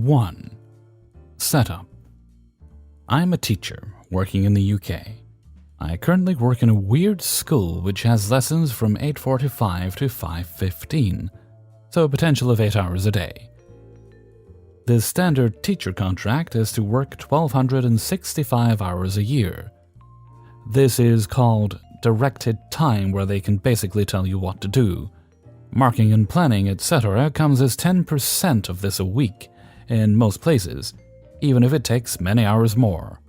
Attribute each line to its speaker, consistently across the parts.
Speaker 1: 1. Setup. I'm a teacher working in the UK. I currently work in a weird school which has lessons from 8:45 to 5:15, so a potential of 8 hours a day. The standard teacher contract is to work 1,265 hours a year. This is called directed time, where they can basically tell you what to do. Marking and planning, etc. comes as 10% of this a week in most places, even if it takes many hours more.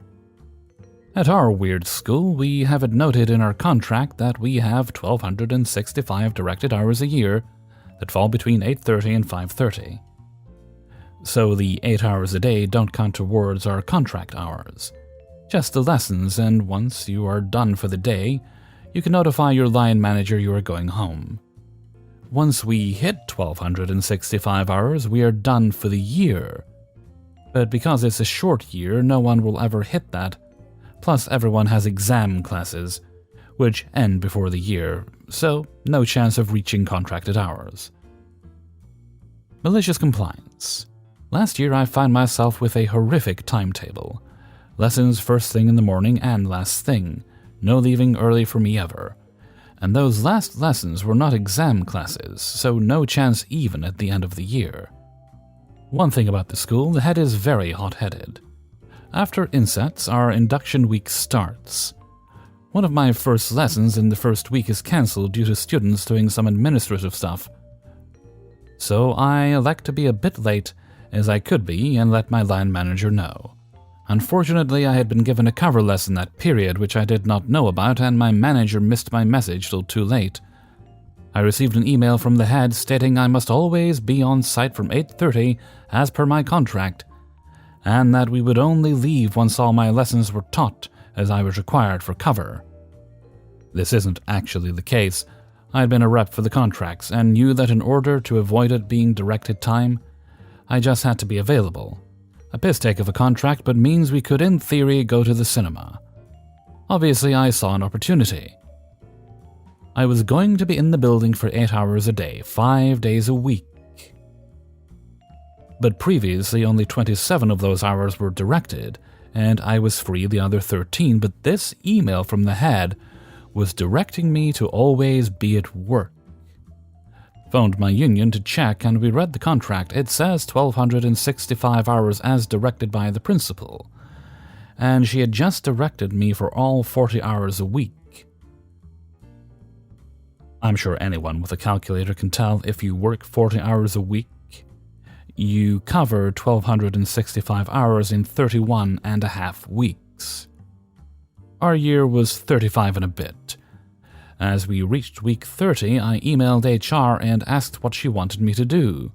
Speaker 1: At our weird school, we have it noted in our contract that we have 1,265 directed hours a year that fall between 8:30 and 5:30. So the 8 hours a day don't count towards our contract hours, just the lessons, and once you are done for the day, you can notify your line manager you are going home. Once we hit 1,265 hours, we are done for the year. But because it's a short year, no one will ever hit that. Plus, everyone has exam classes, which end before the year, so no chance of reaching contracted hours. Malicious compliance. Last year I found myself with a horrific timetable. Lessons first thing in the morning and last thing. No leaving early for me ever. And those last lessons were not exam classes, so no chance even at the end of the year. One thing about the school, the head is very hot-headed. After insets, our induction week starts. One of my first lessons in the first week is cancelled due to students doing some administrative stuff. So I elect to be a bit late as I could be and let my line manager know. Unfortunately, I had been given a cover lesson that period which I did not know about, and my manager missed my message till too late. I received an email from the head stating I must always be on site from 8:30 as per my contract, and that we would only leave once all my lessons were taught, as I was required for cover. This isn't actually the case. I had been a rep for the contracts and knew that in order to avoid it being directed time, I just had to be available. A piss take of a contract, but means we could in theory go to the cinema. Obviously, I saw an opportunity. I was going to be in the building for 8 hours a day, 5 days a week. But previously only 27 of those hours were directed, and I was free the other 13, but this email from the head was directing me to always be at work. Phoned my union to check, and we read the contract. It says 1,265 hours as directed by the principal, and she had just directed me for all 40 hours a week. I'm sure anyone with a calculator can tell if you work 40 hours a week, you cover 1,265 hours in 31 and a half weeks. Our year was 35 and a bit. As we reached week 30, I emailed HR and asked what she wanted me to do.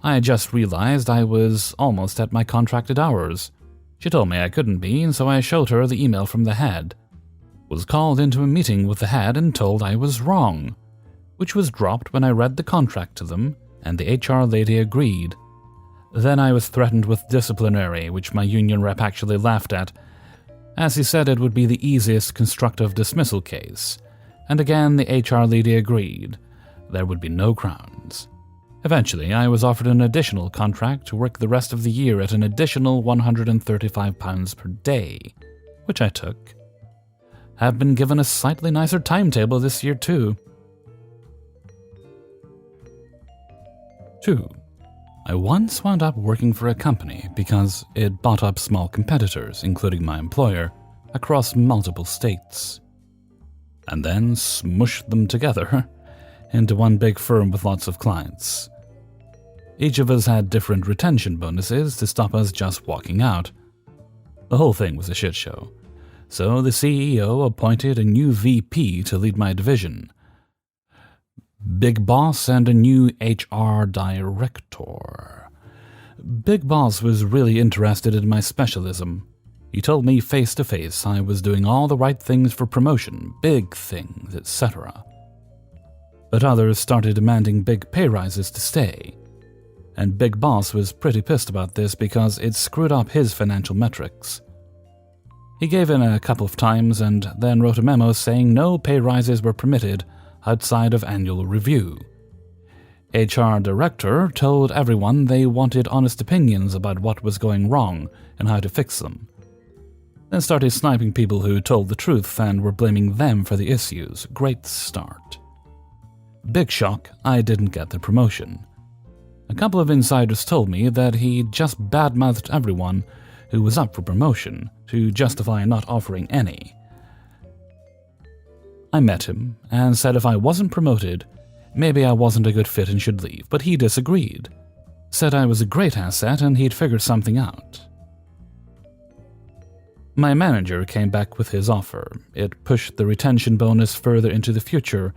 Speaker 1: I had just realized I was almost at my contracted hours. She told me I couldn't be, and so I showed her the email from the head. Was called into a meeting with the head and told I was wrong, which was dropped when I read the contract to them, and the HR lady agreed. Then I was threatened with disciplinary, which my union rep actually laughed at, as he said it would be the easiest constructive dismissal case. And again, the HR lady agreed. There would be no crowns. Eventually, I was offered an additional contract to work the rest of the year at an additional £135 per day, which I took. Have been given a slightly nicer timetable this year too. 2. I once wound up working for a company because it bought up small competitors, including my employer, across multiple states, and then smushed them together into one big firm with lots of clients. Each of us had different retention bonuses to stop us just walking out. The whole thing was a shit show, so the CEO appointed a new VP to lead my division, Big Boss, and a new HR director. Big Boss was really interested in my specialism. He told me face to face I was doing all the right things for promotion, big things, etc. But others started demanding big pay rises to stay, and Big Boss was pretty pissed about this because it screwed up his financial metrics. He gave in a couple of times and then wrote a memo saying no pay rises were permitted outside of annual review. HR director told everyone they wanted honest opinions about what was going wrong and how to fix them. Then started sniping people who told the truth and were blaming them for the issues. Great start. Big shock, I didn't get the promotion. A couple of insiders told me that he just badmouthed everyone who was up for promotion to justify not offering any. I met him and said if I wasn't promoted, maybe I wasn't a good fit and should leave, but he disagreed. Said I was a great asset and he'd figured something out. My manager came back with his offer. It pushed the retention bonus further into the future,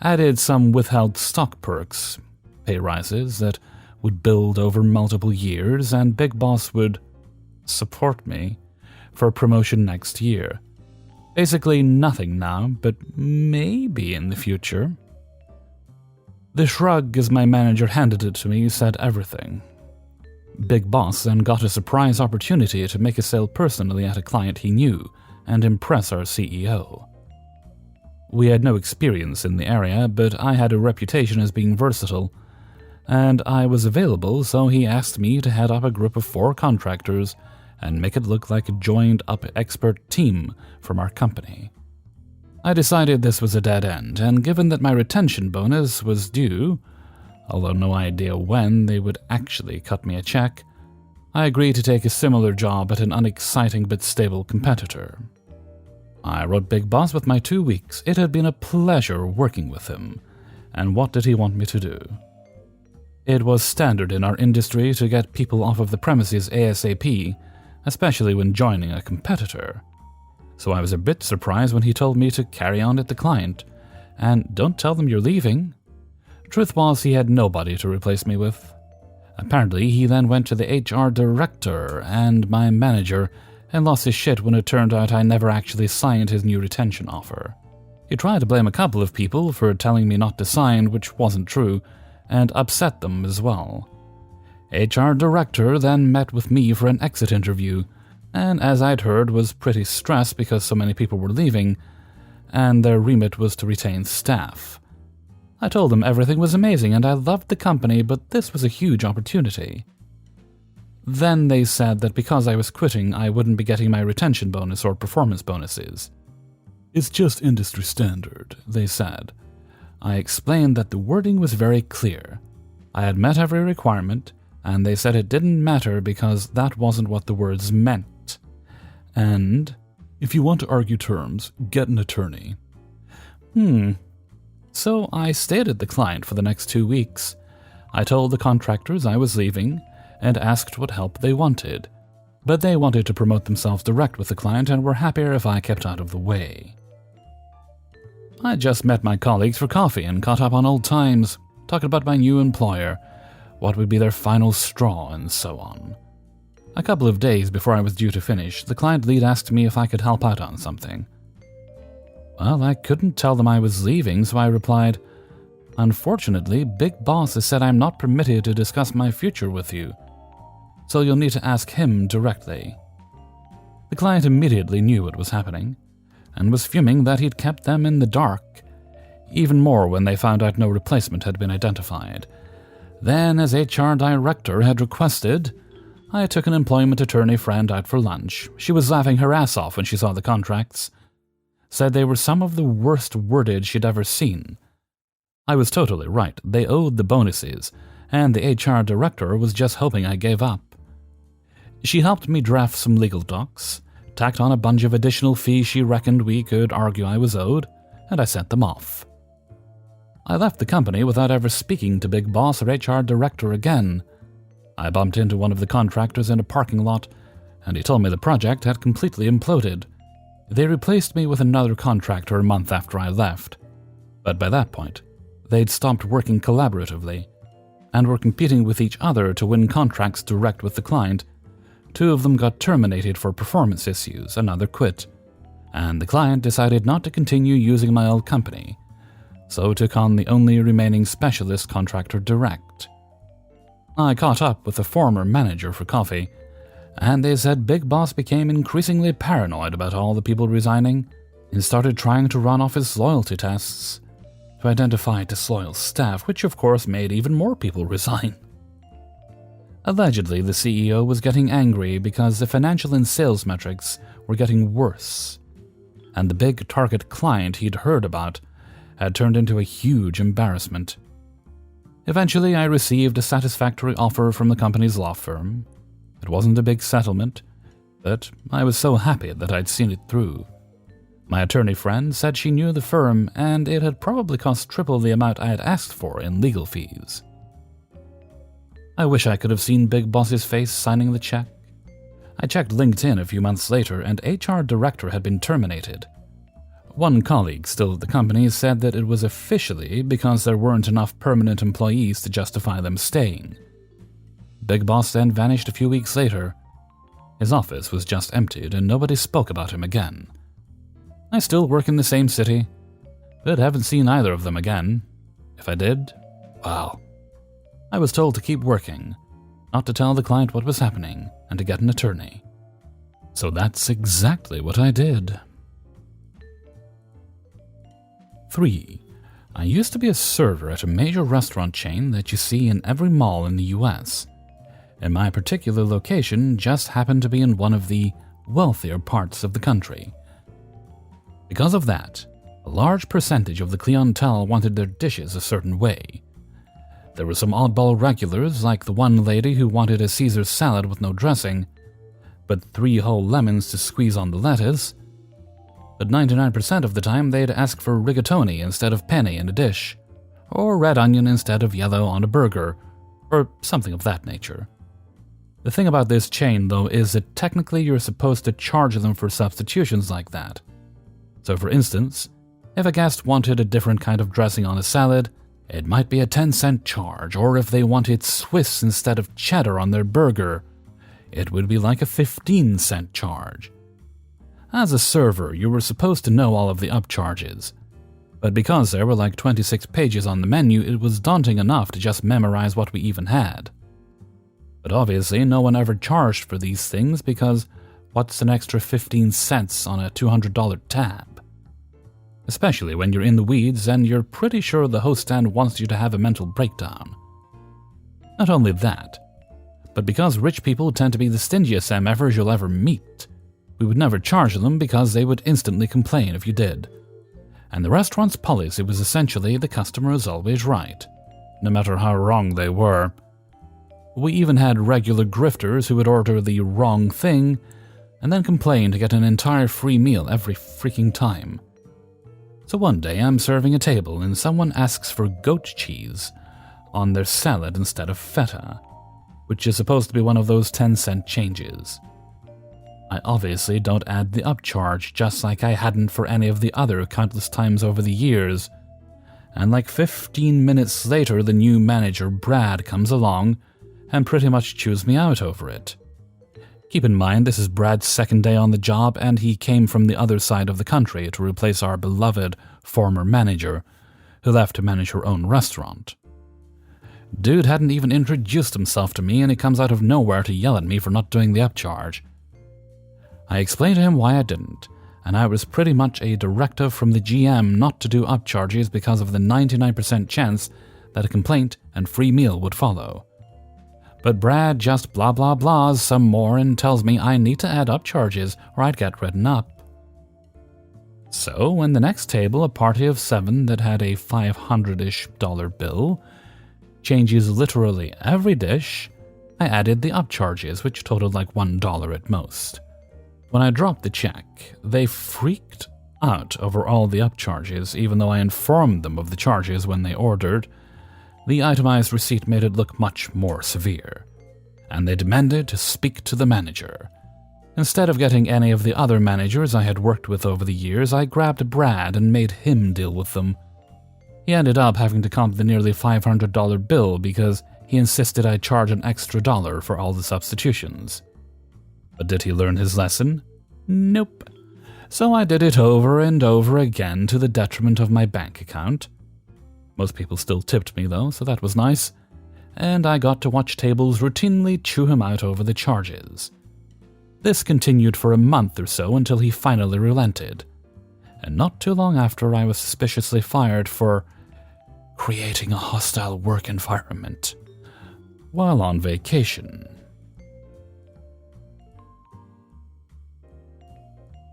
Speaker 1: added some withheld stock perks, pay rises that would build over multiple years, and Big Boss would support me for promotion next year. Basically nothing now, but maybe in the future. The shrug as my manager handed it to me said everything. Big Boss then got a surprise opportunity to make a sale personally at a client he knew and impress our CEO. We had no experience in the area, but I had a reputation as being versatile, and I was available, so he asked me to head up a group of 4 contractors and make it look like a joined-up expert team from our company. I decided this was a dead end, and given that my retention bonus was due, although no idea when they would actually cut me a check, I agreed to take a similar job at an unexciting but stable competitor. I wrote Big Boss with my 2 weeks. It had been a pleasure working with him, and what did he want me to do? It was standard in our industry to get people off of the premises ASAP, especially when joining a competitor. So I was a bit surprised when he told me to carry on at the client, and don't tell them you're leaving. Truth was, he had nobody to replace me with. Apparently, he then went to the HR director and my manager and lost his shit when it turned out I never actually signed his new retention offer. He tried to blame a couple of people for telling me not to sign, which wasn't true, and upset them as well. HR director then met with me for an exit interview, and as I'd heard was pretty stressed because so many people were leaving, and their remit was to retain staff. I told them everything was amazing and I loved the company, but this was a huge opportunity. Then they said that because I was quitting, I wouldn't be getting my retention bonus or performance bonuses. It's just industry standard, they said. I explained that the wording was very clear. I had met every requirement, and they said it didn't matter because that wasn't what the words meant. And, if you want to argue terms, get an attorney. So I stayed at the client for the next 2 weeks. I told the contractors I was leaving and asked what help they wanted, but they wanted to promote themselves direct with the client and were happier if I kept out of the way. I just met my colleagues for coffee and caught up on old times, talking about my new employer, what would be their final straw, and so on. A couple of days before I was due to finish, the client lead asked me if I could help out on something. Well, I couldn't tell them I was leaving, so I replied, "Unfortunately, Big Boss has said I'm not permitted to discuss my future with you, so you'll need to ask him directly." The client immediately knew what was happening, and was fuming that he'd kept them in the dark, even more when they found out no replacement had been identified. Then, as HR director had requested, I took an employment attorney friend out for lunch. She was laughing her ass off when she saw the contracts. Said they were some of the worst worded she'd ever seen. I was totally right. They owed the bonuses, and the HR director was just hoping I gave up. She helped me draft some legal docs, tacked on a bunch of additional fees she reckoned we could argue I was owed, and I sent them off. I left the company without ever speaking to Big Boss or HR director again. I bumped into one of the contractors in a parking lot, and he told me the project had completely imploded. They replaced me with another contractor a month after I left, but by that point, they'd stopped working collaboratively and were competing with each other to win contracts direct with the client. 2 of them got terminated for performance issues, another quit, and the client decided not to continue using my old company, so took on the only remaining specialist contractor direct. I caught up with the former manager for coffee, and they said Big Boss became increasingly paranoid about all the people resigning and started trying to run off his loyalty tests. to identify disloyal staff, which of course made even more people resign. Allegedly, the CEO was getting angry because the financial and sales metrics were getting worse, and the big target client he'd heard about had turned into a huge embarrassment. Eventually, I received a satisfactory offer from the company's law firm. It wasn't a big settlement, but I was so happy that I'd seen it through. My attorney friend said she knew the firm, and it had probably cost triple the amount I had asked for in legal fees. I wish I could have seen Big Boss's face signing the check. I checked LinkedIn a few months later, and HR director had been terminated. One colleague still at the company said that it was officially because there weren't enough permanent employees to justify them staying. Big Boss then vanished a few weeks later. His office was just emptied, and nobody spoke about him again. I still work in the same city, but haven't seen either of them again. If I did, wow. I was told to keep working, not to tell the client what was happening, and to get an attorney. So that's exactly what I did. 3. I used to be a server at a major restaurant chain that you see in every mall in the US. And my particular location just happened to be in one of the wealthier parts of the country. Because of that, a large percentage of the clientele wanted their dishes a certain way. There were some oddball regulars, like the one lady who wanted a Caesar salad with no dressing, but 3 whole lemons to squeeze on the lettuce. But 99% of the time they'd ask for rigatoni instead of penne in a dish, or red onion instead of yellow on a burger, or something of that nature. The thing about this chain, though, is that technically you're supposed to charge them for substitutions like that. So for instance, if a guest wanted a different kind of dressing on a salad, it might be a 10-cent charge, or if they wanted Swiss instead of cheddar on their burger, it would be like a 15-cent charge. As a server, you were supposed to know all of the upcharges, but because there were like 26 pages on the menu, it was daunting enough to just memorize what we even had. But obviously, no one ever charged for these things because what's an extra 15 cents on a $200 tab? Especially when you're in the weeds and you're pretty sure the host stand wants you to have a mental breakdown. Not only that, but because rich people tend to be the stingiest MFers you'll ever meet, we would never charge them because they would instantly complain if you did. And the restaurant's policy was essentially the customer is always right, no matter how wrong they were. We even had regular grifters who would order the wrong thing and then complain to get an entire free meal every freaking time. So one day I'm serving a table and someone asks for goat cheese on their salad instead of feta, which is supposed to be one of those 10-cent changes. I obviously don't add the upcharge, just like I hadn't for any of the other countless times over the years. And like 15 minutes later, the new manager, Brad, comes along and pretty much chews me out over it. Keep in mind, this is Brad's second day on the job, and he came from the other side of the country to replace our beloved former manager, who left to manage her own restaurant. Dude hadn't even introduced himself to me, and he comes out of nowhere to yell at me for not doing the upcharge. I explained to him why I didn't, and I was pretty much a directive from the GM not to do upcharges because of the 99% chance that a complaint and free meal would follow. But Brad just blah blah blahs some more and tells me I need to add upcharges or I'd get written up. So when the next table, a party of 7 that had a $500-ish bill, changes literally every dish, I added the upcharges, which totaled like $1 at most. When I dropped the check, they freaked out over all the upcharges, even though I informed them of the charges when they ordered. The itemized receipt made it look much more severe, and they demanded to speak to the manager. Instead of getting any of the other managers I had worked with over the years, I grabbed Brad and made him deal with them. He ended up having to comp the nearly $500 bill because he insisted I charge an extra $1 for all the substitutions. But did he learn his lesson? Nope. So I did it over and over again to the detriment of my bank account. Most people still tipped me though, so that was nice, and I got to watch tables routinely chew him out over the charges. This continued for a month or so until he finally relented, and not too long after I was suspiciously fired for creating a hostile work environment while on vacation.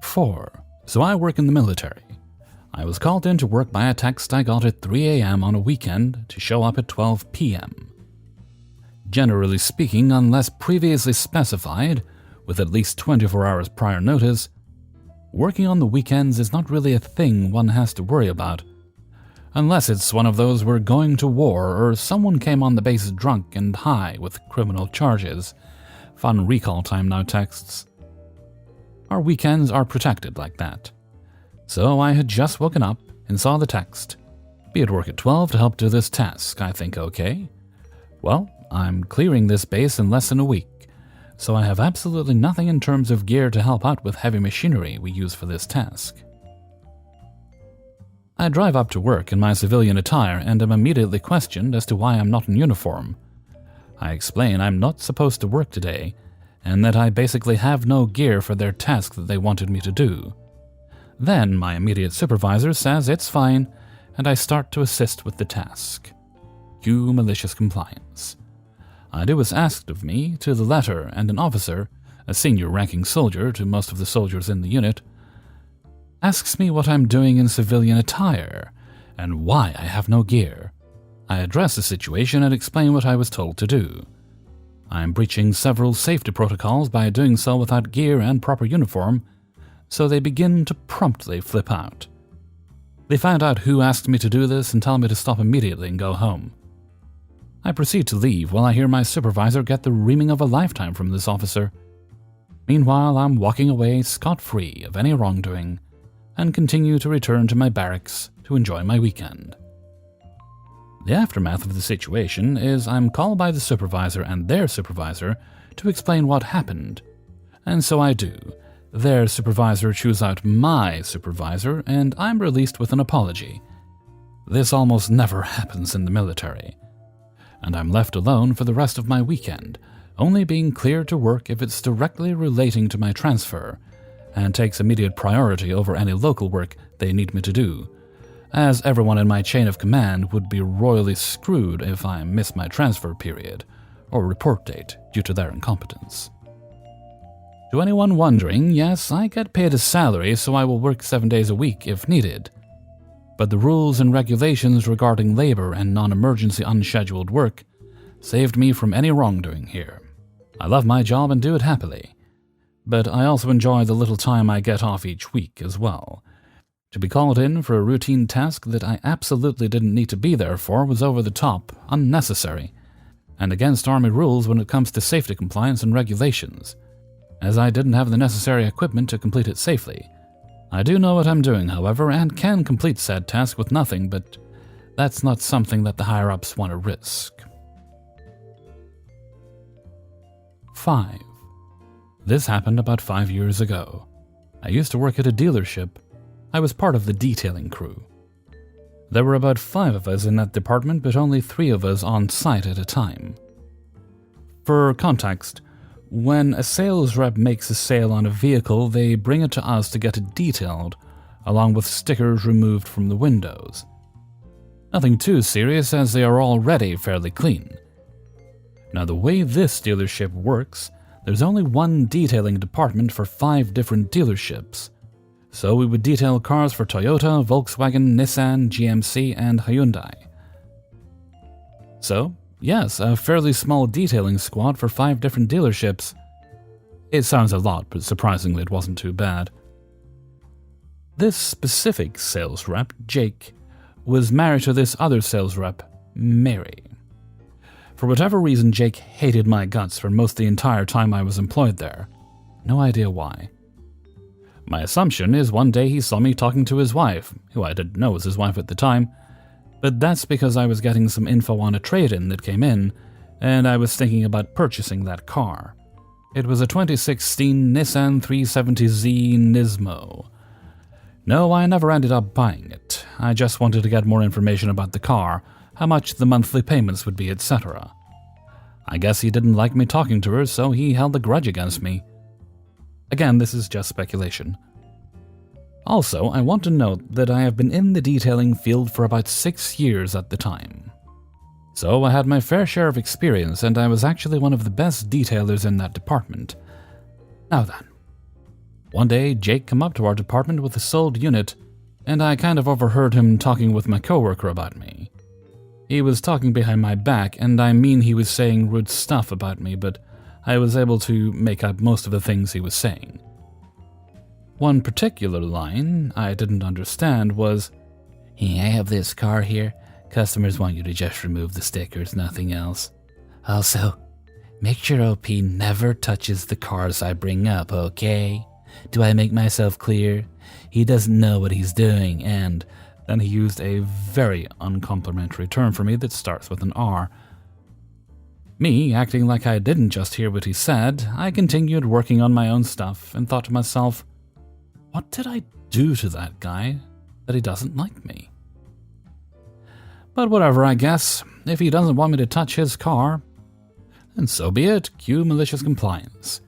Speaker 1: 4. So I work in the military. I was called in to work by a text I got at 3 a.m. on a weekend to show up at 12 p.m. Generally speaking, unless previously specified, with at least 24 hours prior notice, working on the weekends is not really a thing one has to worry about, unless it's one of those we're going to war or someone came on the base drunk and high with criminal charges. Fun recall time now texts. Our weekends are protected like that. So I had just woken up and saw the text. Be at work at 12 to help do this task. I think okay. Well, I'm clearing this base in less than a week, so I have absolutely nothing in terms of gear to help out with heavy machinery we use for this task. I drive up to work in my civilian attire and am immediately questioned as to why I'm not in uniform. I explain I'm not supposed to work today, and that I basically have no gear for their task that they wanted me to do. Then my immediate supervisor says it's fine, and I start to assist with the task. Cue malicious compliance. I do as asked of me to the letter, and an officer, a senior-ranking soldier to most of the soldiers in the unit, asks me what I'm doing in civilian attire, and why I have no gear. I address the situation and explain what I was told to do. I am breaching several safety protocols by doing so without gear and proper uniform, so they begin to promptly flip out. They find out who asked me to do this and tell me to stop immediately and go home. I proceed to leave while I hear my supervisor get the reaming of a lifetime from this officer. Meanwhile, I'm walking away scot-free of any wrongdoing and continue to return to my barracks to enjoy my weekend. The aftermath of the situation is I'm called by the supervisor and their supervisor to explain what happened, and so I do. Their supervisor chews out my supervisor, and I'm released with an apology. This almost never happens in the military, and I'm left alone for the rest of my weekend, only being cleared to work if it's directly relating to my transfer, and takes immediate priority over any local work they need me to do, as everyone in my chain of command would be royally screwed if I miss my transfer period or report date due to their incompetence. To anyone wondering, yes, I get paid a salary, so I will work 7 days a week if needed. But the rules and regulations regarding labor and non-emergency unscheduled work saved me from any wrongdoing here. I love my job and do it happily, but I also enjoy the little time I get off each week as well. To be called in for a routine task that I absolutely didn't need to be there for was over the top, unnecessary, and against Army rules when it comes to safety compliance and regulations, as I didn't have the necessary equipment to complete it safely. I do know what I'm doing, however, and can complete said task with nothing, but that's not something that the higher-ups want to risk. 5. This happened about 5 years ago. I used to work at a dealership. I was part of the detailing crew. There were about 5 of us in that department, but only 3 of us on site at a time. For context, when a sales rep makes a sale on a vehicle, they bring it to us to get it detailed, along with stickers removed from the windows. Nothing too serious, as they are already fairly clean. Now, the way this dealership works, there's only one detailing department for 5 different dealerships. So we would detail cars for Toyota, Volkswagen, Nissan, GMC, and Hyundai. So, yes, a fairly small detailing squad for 5 different dealerships. It sounds a lot, but surprisingly it wasn't too bad. This specific sales rep, Jake, was married to this other sales rep, Mary. For whatever reason, Jake hated my guts for most of the entire time I was employed there. No idea why. My assumption is one day he saw me talking to his wife, who I didn't know was his wife at the time, but that's because I was getting some info on a trade-in that came in, and I was thinking about purchasing that car. It was a 2016 Nissan 370Z Nismo. No, I never ended up buying it. I just wanted to get more information about the car, how much the monthly payments would be, etc. I guess he didn't like me talking to her, so he held a grudge against me. Again, this is just speculation. Also, I want to note that I have been in the detailing field for about 6 years at the time. So I had my fair share of experience, and I was actually one of the best detailers in that department. Now then, one day Jake came up to our department with a sold unit, and I kind of overheard him talking with my coworker about me. He was talking behind my back, and I mean he was saying rude stuff about me, but I was able to make out most of the things he was saying. One particular line I didn't understand was, "Hey, I have this car here. Customers want you to just remove the stickers, nothing else. Also, make sure OP never touches the cars I bring up, okay? Do I make myself clear? He doesn't know what he's doing," and then he used a very uncomplimentary term for me that starts with an R. Me, acting like I didn't just hear what he said, I continued working on my own stuff and thought to myself, what did I do to that guy that he doesn't like me? But whatever, I guess. If he doesn't want me to touch his car, then so be it. Cue malicious compliance.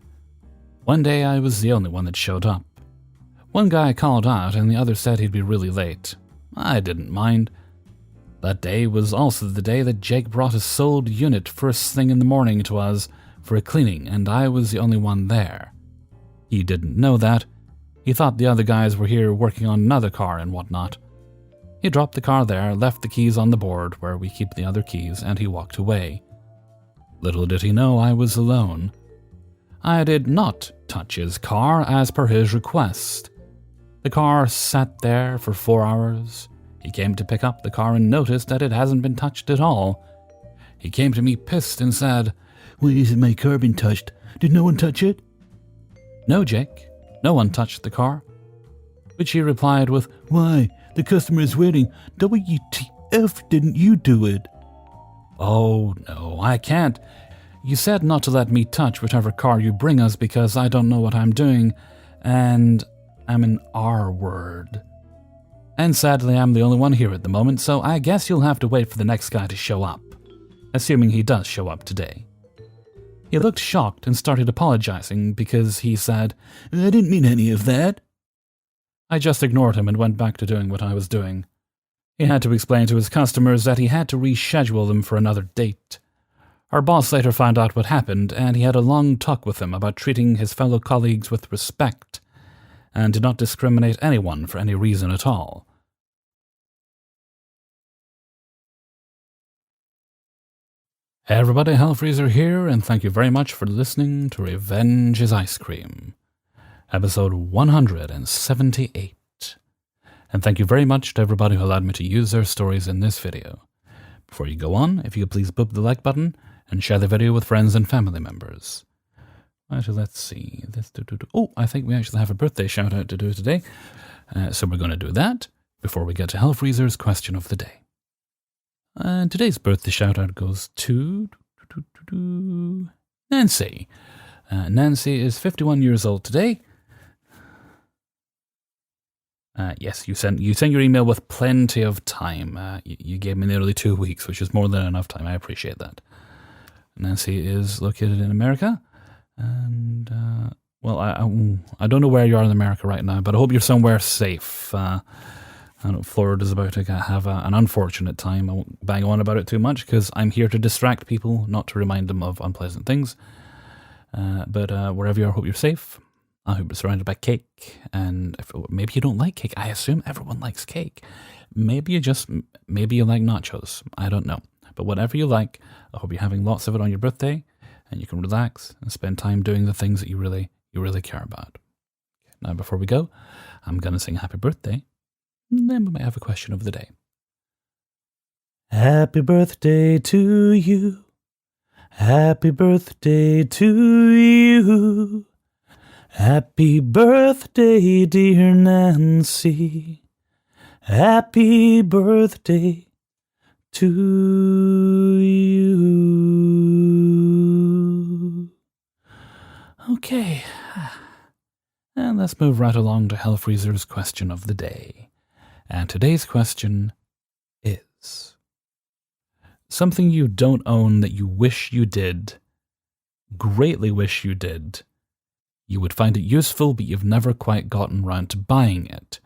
Speaker 1: One day I was the only one that showed up. One guy called out and the other said he'd be really late. I didn't mind. That day was also the day that Jake brought a sold unit first thing in the morning to us for a cleaning, and I was the only one there. He didn't know that. He thought the other guys were here working on another car and whatnot. He dropped the car there, left the keys on the board where we keep the other keys, and he walked away. Little did he know I was alone. I did not touch his car as per his request. The car sat there for 4 hours. He came to pick up the car and noticed that it hasn't been touched at all. He came to me pissed and said, "Why isn't my car been touched? Did no one touch it?" "No, Jake. No one touched the car." Which he replied with, "Why? The customer is waiting. WTF, didn't you do it?" "Oh, no, I can't. You said not to let me touch whichever car you bring us because I don't know what I'm doing, and I'm an R word. And sadly, I'm the only one here at the moment, so I guess you'll have to wait for the next guy to show up. Assuming he does show up today." He looked shocked and started apologizing because he said, "I didn't mean any of that." I just ignored him and went back to doing what I was doing. He had to explain to his customers that he had to reschedule them for another date. Our boss later found out what happened, and he had a long talk with him about treating his fellow colleagues with respect, and did not discriminate anyone for any reason at all. Hey everybody, Hellfreezer here, and thank you very much for listening to Revenge is Ice Cream, episode 178. And thank you very much to everybody who allowed me to use their stories in this video. Before you go on, if you could please boop the like button and share the video with friends and family members. Actually, let's see. Oh, I think we actually have a birthday shout out to do today. So we're going to do that before we get to Hellfreezer's question of the day. And today's birthday shout out goes to Nancy. Nancy is 51 years old today. Yes, you sent your email with plenty of time. You gave me nearly 2 weeks, which is more than enough time. I appreciate that. Nancy is located in America. And, well, I don't know where you are in America right now, but I hope you're somewhere safe. I know Florida's about to have an unfortunate time. I won't bang on about it too much because I'm here to distract people, not to remind them of unpleasant things. But wherever you are, I hope you're safe. I hope you're surrounded by cake. And maybe you don't like cake. I assume everyone likes cake. Maybe you like nachos. I don't know. But whatever you like, I hope you're having lots of it on your birthday, and you can relax and spend time doing the things that you really care about. Now, before we go, I'm going to sing happy birthday, and then we might have a question of the day. Happy birthday to you. Happy birthday to you. Happy birthday, dear Nancy. Happy birthday to you. Okay, and let's move right along to Hellfreezer's question of the day. And today's question is: something you don't own that you wish you did, greatly wish you did, You would find it useful, but you've never quite gotten around to buying it.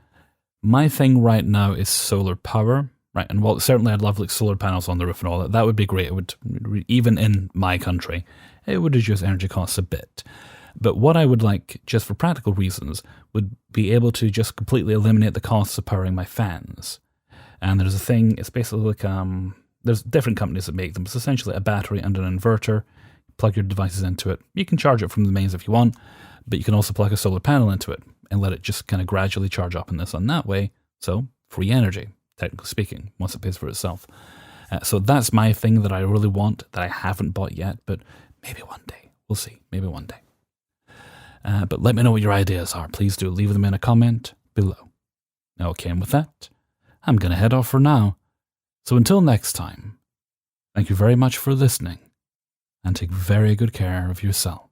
Speaker 1: My thing right now is solar power, right? And while certainly I'd love like solar panels on the roof and all that, that would be great. It would, even in my country, it would reduce energy costs a bit. But what I would like, just for practical reasons, would be able to just completely eliminate the costs of powering my fans. And there's a thing, it's basically like, there's different companies that make them. It's essentially a battery and an inverter. Plug your devices into it. You can charge it from the mains if you want, but you can also plug a solar panel into it and let it just kind of gradually charge up in this on that way. So, free energy, technically speaking, once it pays for itself. So that's my thing that I really want, that I haven't bought yet, but maybe one day. We'll see. Maybe one day. But let me know what your ideas are. Please do leave them in a comment below. Okay, and with that, I'm going to head off for now. So until next time, thank you very much for listening, and take very good care of yourself.